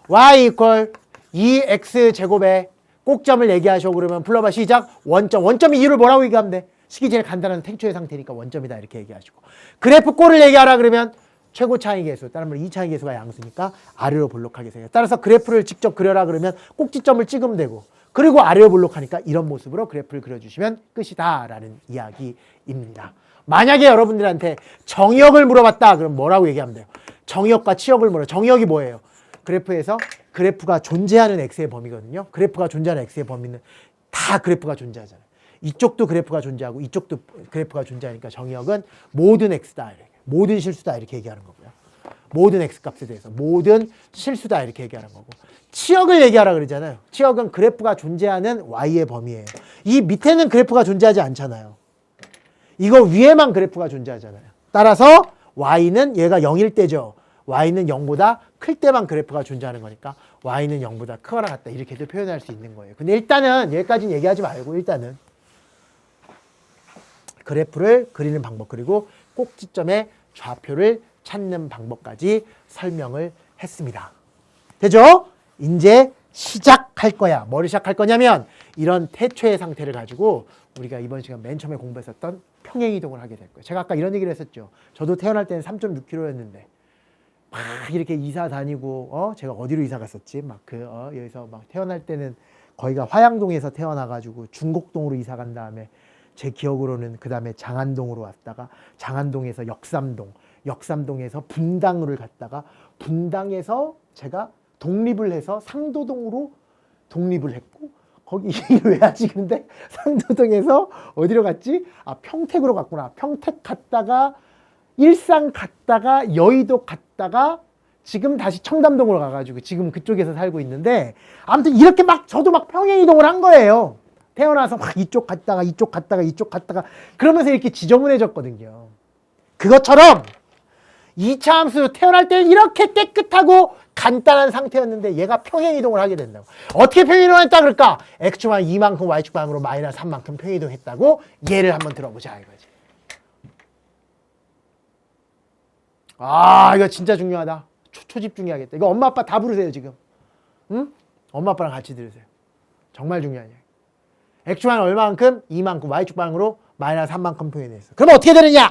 y 이퀄 2x 제곱에 꼭점을 얘기하셔. 그러면 불러봐. 시작. 원점. 원점이 이유를 뭐라고 얘기하면 돼? 식이 제일 간단한 태초의 상태니까 원점이다 이렇게 얘기하시고. 그래프 꼴을 얘기하라 그러면 최고 차이 계수. 다른 말로 2차이 계수가 양수니까 아래로 볼록하게 생겨. 따라서 그래프를 직접 그려라 그러면 꼭지점을 찍으면 되고, 그리고 아래로 볼록하니까 이런 모습으로 그래프를 그려주시면 끝이다 라는 이야기입니다. 만약에 여러분들한테 정의역을 물어봤다 그럼 뭐라고 얘기하면 돼요? 정의역과 치역을 물어. 정의역이 뭐예요? 그래프에서 그래프가 존재하는 x의 범위거든요. 그래프가 존재하는 x의 범위는 다 그래프가 존재하잖아요. 이쪽도 그래프가 존재하고 이쪽도 그래프가 존재하니까 정의역은 모든 x다, 모든 실수다 이렇게 얘기하는 거고요. 모든 x값에 대해서 모든 실수다 이렇게 얘기하는 거고, 치역을 얘기하라 그러잖아요. 치역은 그래프가 존재하는 y의 범위예요. 이 밑에는 그래프가 존재하지 않잖아요. 이거 위에만 그래프가 존재하잖아요. 따라서 y는 얘가 0일 때죠. y는 0보다 클 때만 그래프가 존재하는 거니까 y는 0보다 크거나 같다 이렇게도 표현할 수 있는 거예요. 근데 일단은 여기까지는 얘기하지 말고 일단은 그래프를 그리는 방법, 그리고 꼭지점의 좌표를 찾는 방법까지 설명을 했습니다. 되죠? 이제 시작할 거야. 뭐를 시작할 거냐면 이런 태초의 상태를 가지고 우리가 이번 시간 맨 처음에 공부했었던 평행이동을 하게 될 거예요. 제가 아까 이런 얘기를 했었죠. 저도 태어날 때는 3.6kg였는데 막 이렇게 이사 다니고 제가 어디로 이사 갔었지? 막 여기서 막 태어날 때는 거기가 화양동에서 태어나가지고 중곡동으로 이사 간 다음에 제 기억으로는 그 다음에 장안동으로 왔다가 장안동에서 역삼동에서 분당을 갔다가 분당에서 제가 독립을 해서 상도동으로 독립을 했고, 거기 왜 하지? 근데 상도동에서 어디로 갔지? 평택으로 갔구나. 평택 갔다가 일산 갔다가 여의도 갔다가 지금 다시 청담동으로 가가지고 지금 그쪽에서 살고 있는데, 아무튼 이렇게 막 저도 막 평행이동을 한 거예요. 태어나서 막 이쪽 갔다가 이쪽 갔다가 이쪽 갔다가 그러면서 이렇게 지저분해졌거든요. 그것처럼 2차 함수 태어날 때는 이렇게 깨끗하고 간단한 상태였는데 얘가 평행이동을 하게 된다고. 어떻게 평행이동을 했다 그럴까? x축방 2만큼 y축방으로 마이너스 3만큼 평행이동했다고. 얘를 한번 들어보자 이거지. 이거 진짜 중요하다. 초집중해야겠다. 이거 엄마 아빠 다 부르세요 지금. 응? 엄마 아빠랑 같이 들으세요. 정말 중요한 이야기. x축방은 얼마만큼? 2만큼 y축방으로 마이너스 3만큼 평행이동했어. 그럼 어떻게 되느냐?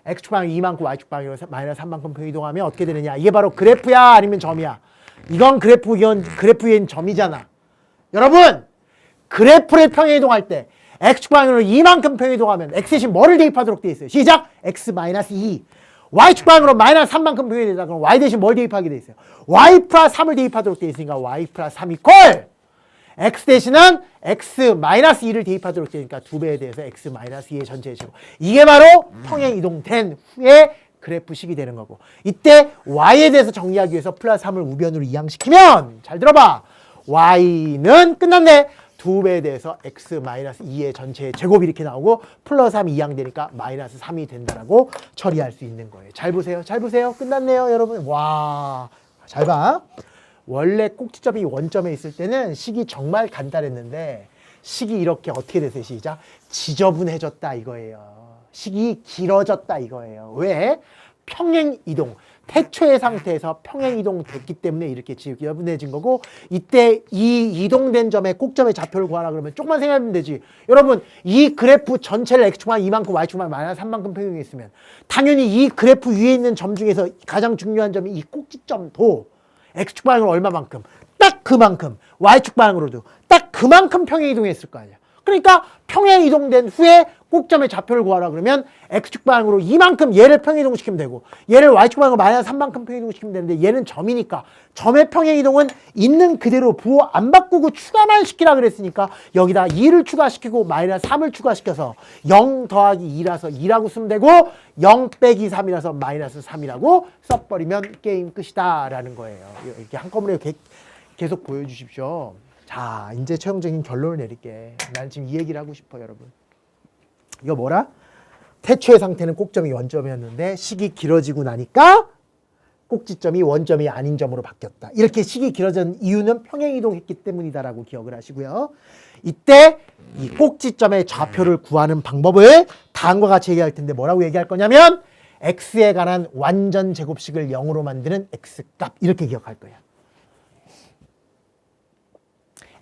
x축방이 2만큼 y축방으로 마이너스 3만큼 평행이동하면 어떻게 되느냐? 이게 바로 그래프야 아니면 점이야? 이건 그래프, 이건 그래프 위엔 점이잖아. 여러분, 그래프를 평행이동할 때 x축방으로 2만큼 평행이동하면 x 대신 뭐를 대입하도록 되어 있어요? 시작! x 마이너스 2. y축방으로 마이너스 3만큼 평행이되다 그럼 y 대신 뭘 대입하게 되어 있어요? y 플러스 3을 대입하도록 되어 있으니까 y 플러스 3 이퀄 x 대신은 x 마이너스 2를 대입하도록 되니까 2배에 대해서 x 마이너스 2의 전체의 제곱. 이게 바로 평행 이동된 후에 그래프식이 되는 거고, 이때 y에 대해서 정리하기 위해서 플러스 3을 우변으로 이항시키면, 잘 들어봐, y는 끝났네. 2배에 대해서 x 마이너스 2의 전체의 제곱이 이렇게 나오고 플러스 3이 이항되니까 마이너스 3이 된다라고 처리할 수 있는 거예요. 잘 보세요. 잘 보세요. 끝났네요 여러분. 와, 잘 봐. 원래 꼭지점이 원점에 있을 때는 식이 정말 간단했는데 식이 이렇게 어떻게 됐어요? 시작. 지저분해졌다 이거예요. 식이 길어졌다 이거예요. 왜? 평행이동. 태초의 상태에서 평행이동 됐기 때문에 이렇게 지저분해진 거고, 이때 이 이동된 점의 꼭점의 좌표를 구하라 그러면 조금만 생각하면 되지. 여러분, 이 그래프 전체를 x축방 2만큼 y축방 마이너스 3만큼 평행했으면 당연히 이 그래프 위에 있는 점 중에서 가장 중요한 점이 이 꼭지점도 x축방으로 얼마만큼, 딱 그만큼, y축방으로도 딱 그만큼 평행이동했을 거 아니야. 그러니까 평행이동된 후에 꼭점의 좌표를 구하라 그러면 x축방으로 이만큼 얘를 평행이동시키면 되고, 얘를 y축방으로 마이너스 3만큼 평행이동시키면 되는데 얘는 점이니까 점의 평행이동은 있는 그대로 부호 안 바꾸고 추가만 시키라 그랬으니까 여기다 2를 추가시키고 마이너스 3을 추가시켜서 0 더하기 2라서 2라고 쓰면 되고, 0 빼기 3이라서 마이너스 3이라고 써버리면 게임 끝이다 라는 거예요. 이렇게 한꺼번에 계속 보여주십시오. 자, 이제 최종적인 결론을 내릴게. 난 지금 이 얘기를 하고 싶어 여러분. 이거 뭐라? 태초의 상태는 꼭점이 원점이었는데 식이 길어지고 나니까 꼭지점이 원점이 아닌 점으로 바뀌었다. 이렇게 식이 길어진 이유는 평행이동했기 때문이다라고 기억을 하시고요. 이때 이 꼭지점의 좌표를 구하는 방법을 다음과 같이 얘기할 텐데 뭐라고 얘기할 거냐면 x에 관한 완전 제곱식을 0으로 만드는 x값, 이렇게 기억할 거예요.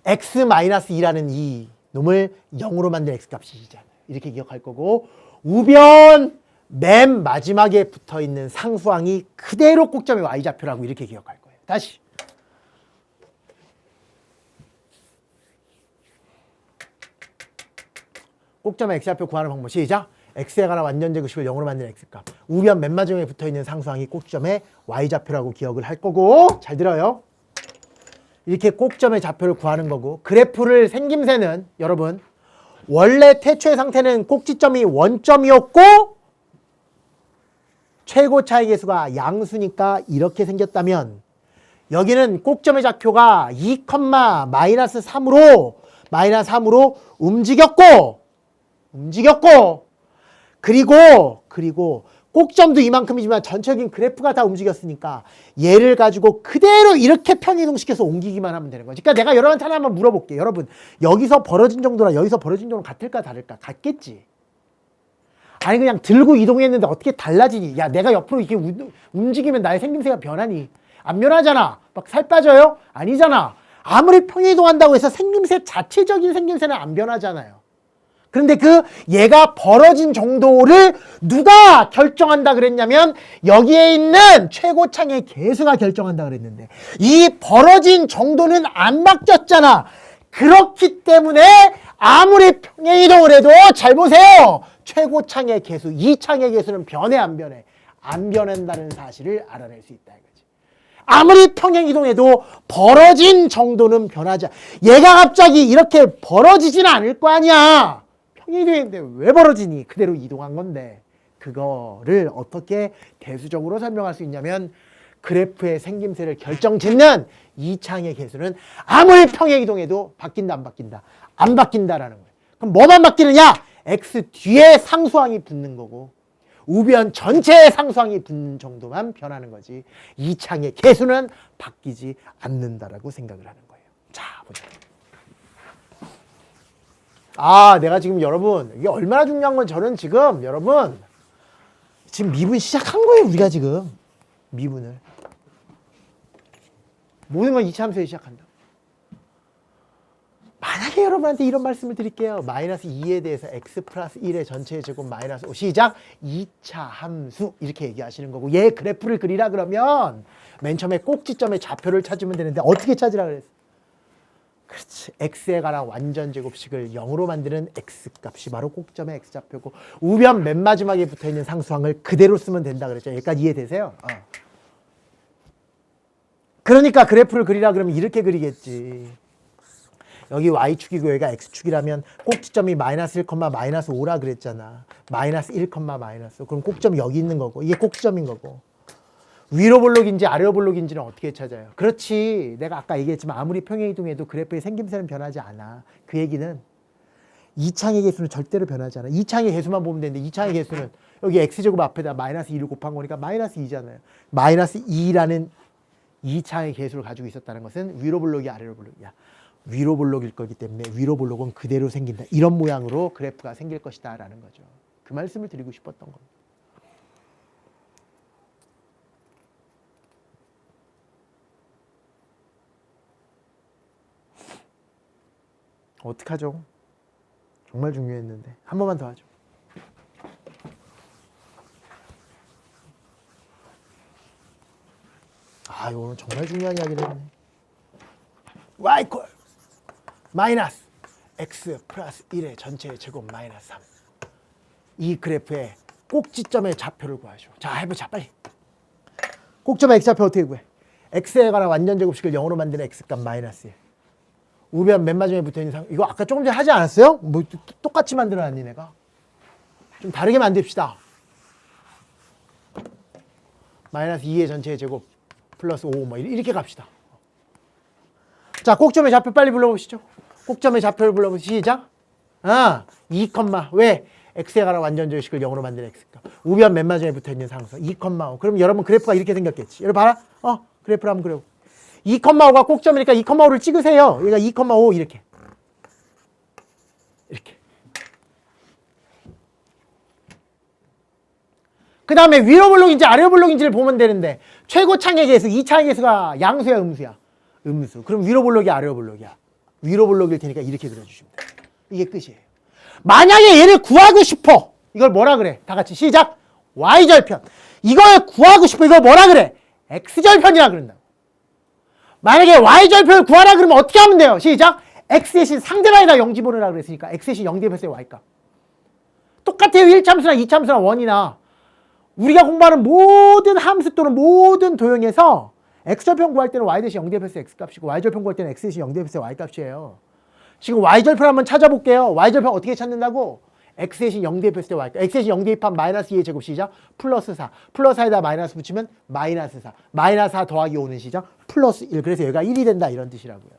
x-2라는 이 놈을 0으로 만든 x값이잖아요. 이렇게 기억할 거고 우변 맨 마지막에 붙어있는 상수항이 그대로 꼭점의 y좌표라고 이렇게 기억할 거예요. 다시 꼭점의 x좌표 구하는 방법 시작. x에 관한 완전 제곱식을 0으로 만드는 x값 우변 맨 마지막에 붙어있는 상수항이 꼭점의 y좌표라고 기억을 할 거고 잘 들어요. 이렇게 꼭점의 좌표를 구하는 거고 그래프를 생김새는 여러분 원래 태초의 상태는 꼭지점이 원점이었고 최고 차이 계수가 양수니까 이렇게 생겼다면 여기는 꼭점의 좌표가 2, -3으로 움직였고 그리고 꼭점도 이만큼이지만 전체적인 그래프가 다 움직였으니까 얘를 가지고 그대로 이렇게 편이동시켜서 옮기기만 하면 되는 거지. 그러니까 내가 여러분한테 하나 한번 물어볼게요. 여러분 여기서 벌어진 정도랑 여기서 벌어진 정도는 같을까 다를까? 같겠지. 아니 그냥 들고 이동했는데 어떻게 달라지니? 야 내가 옆으로 이렇게 움직이면 나의 생김새가 변하니? 안 변하잖아. 막 살 빠져요? 아니잖아. 아무리 평이동한다고 해서 생김새 자체적인 생김새는 안 변하잖아요. 그런데 그 얘가 벌어진 정도를 누가 결정한다 그랬냐면 여기에 있는 최고창의 개수가 결정한다 그랬는데 이 벌어진 정도는 안 바뀌었잖아. 그렇기 때문에 아무리 평행이동을 해도 잘 보세요. 최고창의 개수, 이 창의 개수는 변해 안 변해? 안 변한다는 사실을 알아낼 수 있다 이거지. 아무리 평행이동해도 벌어진 정도는 변하지 않아. 얘가 갑자기 이렇게 벌어지지는 않을 거 아니야. 평행이동인데 왜 벌어지니? 그대로 이동한 건데 그거를 어떻게 대수적으로 설명할 수 있냐면 그래프의 생김새를 결정짓는 이 창의 개수는 아무리 평행이동해도 바뀐다 안 바뀐다? 안 바뀐다라는 거예요. 그럼 뭐만 바뀌느냐? x 뒤에 상수항이 붙는 거고 우변 전체의 상수항이 붙는 정도만 변하는 거지 이 창의 개수는 바뀌지 않는다라고 생각을 하는 거예요. 자 보자. 내가 지금 여러분 이게 얼마나 중요한 건 저는 지금 여러분 지금 미분 시작한 거예요. 우리가 지금 미분을 모든 건 이차함수에 시작한다. 만약에 여러분한테 이런 말씀을 드릴게요. 마이너스 2에 대해서 x 플러스 1의 전체의 제곱 마이너스 5 시작 2차 함수 이렇게 얘기하시는 거고 얘 그래프를 그리라 그러면 맨 처음에 꼭지점의 좌표를 찾으면 되는데 어떻게 찾으라 그랬어? 그렇지. x에 관한 완전 제곱식을 0으로 만드는 x값이 바로 꼭점의 x좌표고 우변 맨 마지막에 붙어있는 상수항을 그대로 쓰면 된다 그랬죠. 여기까지 이해되세요? 그러니까 그래프를 그리라 그러면 이렇게 그리겠지. 여기 y축이고 여기가 x축이라면 꼭지점이 마이너스 1, 마이너스 5라 그랬잖아. 마이너스 1, 마이너스 5. 그럼 꼭점이 여기 있는 거고 이게 꼭지점인 거고 위로 볼록인지 아래로 볼록인지는 어떻게 찾아요? 그렇지. 내가 아까 얘기했지만 아무리 평행이동해도 그래프의 생김새는 변하지 않아. 그 얘기는 이 창의 개수는 절대로 변하지 않아. 이 창의 개수만 보면 되는데 이 창의 개수는 여기 x제곱 앞에다 마이너스 2를 곱한 거니까 마이너스 2잖아요. 마이너스 2라는 이 창의 개수를 가지고 있었다는 것은 위로 볼록이 아래로 볼록이야. 위로 볼록일 거기 때문에 위로 볼록은 그대로 생긴다. 이런 모양으로 그래프가 생길 것이다 라는 거죠. 그 말씀을 드리고 싶었던 겁니다. 어떡하죠? 정말 중요했는데 한 번만 더 하죠. 이거는 정말 중요한 이야기를 했네. y 콜 마이너스 x 플러스 1의 전체의 제곱 마이너스 3. 이 그래프의 꼭지점의 좌표를 구하죠. 자 해보자 빨리. 꼭점의 x좌표 어떻게 구해? x에 관한 완전 제곱식을 0으로 만드는 x값 마이너스 1. 우변 맨 마지막에 붙어있는 상 이거 아까 조금 전에 하지 않았어요? 뭐 똑같이 만들어놨니 내가? 좀 다르게 만듭시다. 마이너스 2의 전체의 제곱 플러스 5 뭐 이렇게 갑시다. 자 꼭점의 좌표 빨리 불러보시죠. 꼭점의 좌표를 불러보시죠. 시작. 2, 왜? x에 관한 완전 제곱식을 0으로 만드는 x값. 우변 맨 마지막에 붙어있는 상수 2,5. 그럼 여러분 그래프가 이렇게 생겼겠지. 여러분 봐라. 그래프를 한번 그려보. 2,5가 꼭점이니까 2,5를 찍으세요. 얘가 2,5 이렇게. 그 다음에 위로 볼록인지 아래로 볼록인지를 보면 되는데 최고 창의 개수, 이 창의 개수가 양수야 음수야? 음수. 그럼 위로 볼록이 아래로 볼록이야? 위로 볼록일 테니까 이렇게 그려주시면 돼요. 이게 끝이에요. 만약에 얘를 구하고 싶어. 이걸 뭐라 그래? 다 같이 시작. y절편. 이걸 구하고 싶어. 이걸 뭐라 그래? x절편이라 그런다고. 만약에 y절편을 구하라 그러면 어떻게 하면 돼요? 시작. x의 신 상대방에다 0 집어넣으라 그랬으니까 x의 신 0 대입했어요. y값. 똑같아요. 1참수나 2참수나 1이나 우리가 공부하는 모든 함수 또는 모든 도형에서 x절편 구할 때는 y 대신 0 대입했어요. x값이고 y절편 구할 때는 x 대신 0 대입했어요. y값이에요. 지금 y절편 한번 찾아볼게요. y절편 어떻게 찾는다고? x 대신 0 대입했을 때 y값. x 대신 0 대입하면 마이너스 2의 제곱 시작. 플러스 4. 플러스 4에다 마이너스 붙이면 마이너스 4. 마이너스 4 더하기 5는 시작. 플러스 1. 그래서 여기가 1이 된다 이런 뜻이라고요.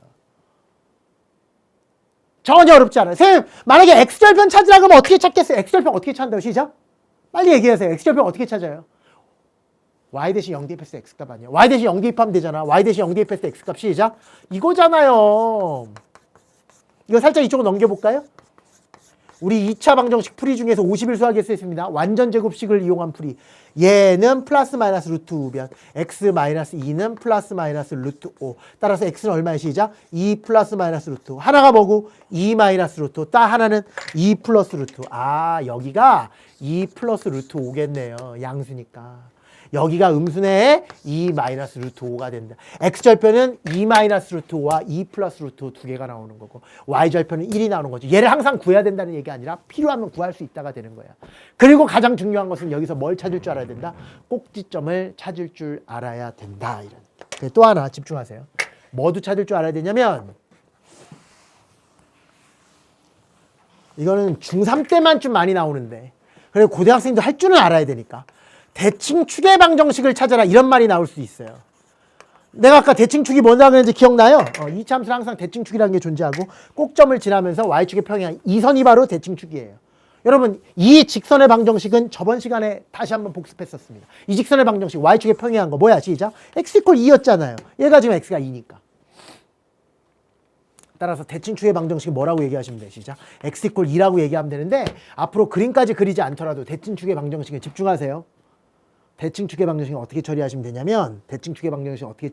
전혀 어렵지 않아요. 선생님 만약에 x절편 찾으라 그러면 어떻게 찾겠어요? x절편 어떻게 찾는다고 시작? 빨리 얘기하세요. x절편 어떻게 찾아요? y 대신 0 대입했을 때 x값 아니야. y 대신 0 대입하면 되잖아. y 대신 0 대입했을 때 x값 시작. 이거잖아요. 이거 살짝 이쪽으로 넘겨볼까요? 우리 2차 방정식 풀이 중에서 50일 수학에서 했습니다. 완전 제곱식을 이용한 풀이. 얘는 플러스 마이너스 루트 5변. x 마이너스 2는 플러스 마이너스 루트 5. 따라서 x는 얼마야 시작? 2 플러스 마이너스 루트 5. 하나가 뭐고? 2 마이너스 루트 5. 따 하나는 2 플러스 루트 5. 아 여기가 2 플러스 루트 5겠네요. 양수니까. 여기가 음수네 2 마이너스 루트 5가 된다. x절편은 2 마이너스 루트 5와 2 플러스 루트 5 두 개가 나오는 거고 y절편은 1이 나오는 거죠. 얘를 항상 구해야 된다는 얘기가 아니라 필요하면 구할 수 있다가 되는 거야. 그리고 가장 중요한 것은 여기서 뭘 찾을 줄 알아야 된다. 꼭지점을 찾을 줄 알아야 된다. 이런. 또 하나 집중하세요. 뭐도 찾을 줄 알아야 되냐면 이거는 중3 때만 좀 많이 나오는데 그래 고등학생도 할 줄은 알아야 되니까 대칭 축의 방정식을 찾아라 이런 말이 나올 수 있어요. 내가 아까 대칭 축이 뭐라고 했는지 기억나요? 이참수는 항상 대칭 축이라는 게 존재하고 꼭점을 지나면서 y축의 평행 이 선이 바로 대칭 축이에요. 여러분 이 직선의 방정식은 저번 시간에 다시 한번 복습했었습니다. 이 직선의 방정식 y축의 평행한 거 뭐야 시작? x 이퀄 2였잖아요. 얘가 지금 x가 2니까. 따라서 대칭 축의 방정식이 뭐라고 얘기하시면 돼요. 시작. x 이퀄 2라고 얘기하면 되는데 앞으로 그림까지 그리지 않더라도 대칭 축의 방정식에 집중하세요. 대칭 축의 방정식은 어떻게 처리하시면 되냐면 대칭 축의 방정식은 어떻게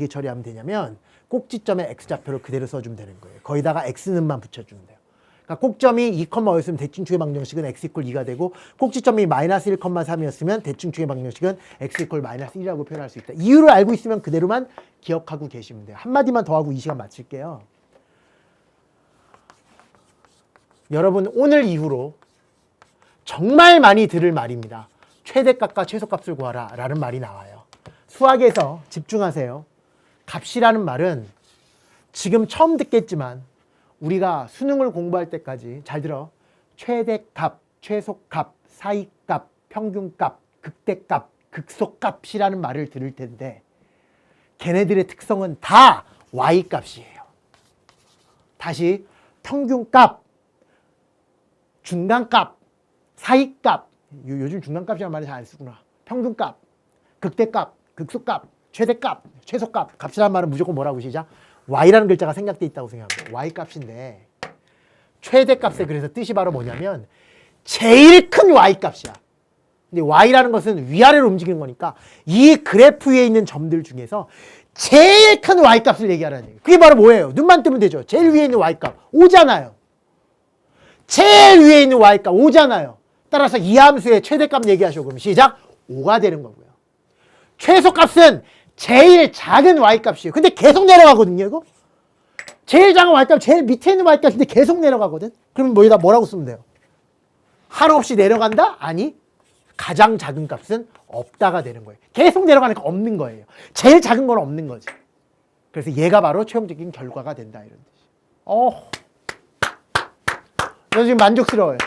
처리하면 되냐면 꼭지점에 x좌표를 그대로 써주면 되는 거예요. 거기다가 x는만 붙여주면 돼요. 그러니까 꼭점이 2,5였으면 대칭 축의 방정식은 x 이퀄 2가 되고 꼭지점이 마이너스 1,3이었으면 대칭 축의 방정식은 x 이퀄 마이너스 1이라고 표현할 수 있다. 이유를 알고 있으면 그대로만 기억하고 계시면 돼요. 한마디만 더 하고 이 시간 마칠게요. 여러분 오늘 이후로 정말 많이 들을 말입니다. 최대값과 최소값을 구하라 라는 말이 나와요. 수학에서 집중하세요. 값이라는 말은 지금 처음 듣겠지만 우리가 수능을 공부할 때까지 잘 들어. 최대값, 최소값, 사이값, 평균값, 극대값, 극소값이라는 말을 들을 텐데 걔네들의 특성은 다 y값이에요. 다시 평균값, 중간값, 사이값, 요즘 중간값이라는 말을 잘 안 쓰구나. 평균값, 극대값, 극소값, 최대값, 최소값. 값이라는 말은 무조건 뭐라고 시작? y라는 글자가 생략돼 있다고 생각합니다. y값인데 최대값의 그래서 뜻이 바로 뭐냐면 제일 큰 y값이야. 근데 y라는 것은 위아래로 움직이는 거니까 이 그래프 위에 있는 점들 중에서 제일 큰 y값을 얘기하라는 얘기예요. 그게 바로 뭐예요? 눈만 뜨면 되죠. 제일 위에 있는 y값 5잖아요. 제일 위에 있는 y값 5잖아요. 따라서 이 함수의 최대값 얘기하시고 그러면 시작 5가 되는 거고요. 최소값은 제일 작은 y값이에요. 근데 계속 내려가거든요. 이거 제일 작은 y값 제일 밑에 있는 y값인데 계속 내려가거든. 그러면 뭐에다 뭐라고 쓰면 돼요? 한없이 내려간다? 아니 가장 작은 값은 없다가 되는 거예요. 계속 내려가니까 없는 거예요. 제일 작은 건 없는 거지. 그래서 얘가 바로 최종적인 결과가 된다 이런 뜻이에요. 저 지금 만족스러워요.